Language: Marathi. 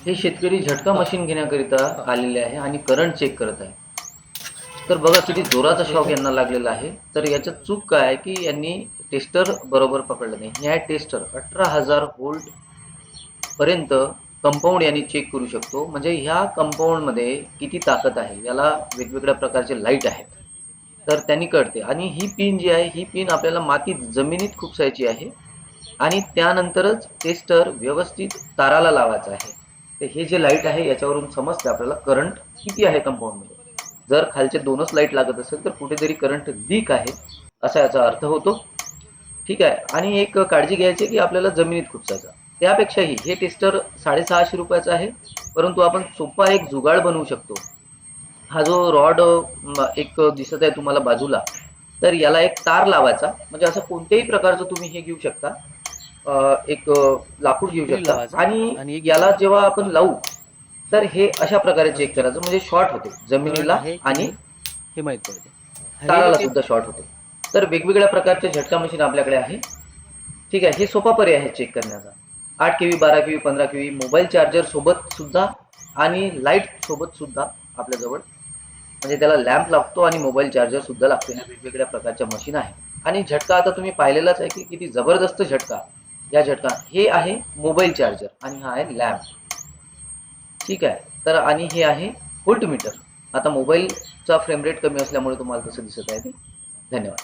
हे शेतकरी झटका मशीन घेण्याकरिता आलेले आहे आणि करंट चेक करत आहे. तर बघा किती जोराचा शॉक यांना लागलेला आहे. तर याच्यात चूक काय आहे की यांनी टेस्टर बरोबर पकडलं नाही. हे आहे टेस्टर 18,000 व्होल्ट पर्यंत कंपाऊंड यांनी चेक करू शकतो. म्हणजे ह्या कंपाऊंडमध्ये किती ताकद आहे याला वेगवेगळ्या प्रकारचे लाईट आहेत. तर त्यांनी कळते. आणि ही पिन जी आहे ही पिन आपल्याला मातीत जमिनीत खुपसायची आहे आणि त्यानंतरच टेस्टर व्यवस्थित ताराला लावायचा आहे. तर हे जे लाईट आहे याच्यावरून समजते आपल्याला करंट किती आहे कंपाऊंडमध्ये. जर खालचे दोनच लाईट लागत असेल तर कुठेतरी करंट लीक आहे असा याचा अर्थ होतो. ठीक आहे. आणि एक काळजी घ्यायची की आपल्याला जमिनीत खुपसायचा. त्यापेक्षाही हे टेस्टर 650 रुपयाचं आहे. परंतु आपण सोपा एक जुगाड बनवू शकतो. हा जो रॉड एक दिसत आहे तुम्हाला बाजूला, तर याला एक तार लावायचा. म्हणजे असं कोणत्याही प्रकारचं तुम्ही हे घेऊ शकता. एक लाकूड घेऊ ड्रिल शकता लावायचा आणि आणि एक याला इथं जेव्हा आपण लावू तर हे अशा प्रकारे असं चेक चेक करायचं म्हणजे शॉर्ट होते करंट जमिनीला आहे की आणि नाही हे माहीत पडते. ताराला हे सुद्धा शॉर्ट होते. तर वेगवेगळ्या प्रकारचे झटका मशीन आपल्याकडे आहे. ठीक आहे. हे सोपा पर्याय आहे चेक करण्याचा. 8 kV, 12 kV, 15 kV mobile charger सोबत सुद्धा आणि लाईट सोबत सुद्धा आपल्याजवळ म्हणजे त्याला लॅम्प लागतो आणि मोबाईल चार्जर सुद्धा लागते. ह्या वेगवेगळ्या प्रकारच्या मशीन आहे. आणि झटका आता तुम्ही पाहिलेलाच आहे की किती जबरदस्त झटका. या झटका हे आहे मोबाईल चार्जर आणि हा आहे लॅम्प. ठीक आहे. तर आणि हे आहे व्होल्टमीटर. आता मोबाईलचा फ्रेम रेट कमी असल्यामुळे तुम्हाला तसं दिसत आहे ते. धन्यवाद.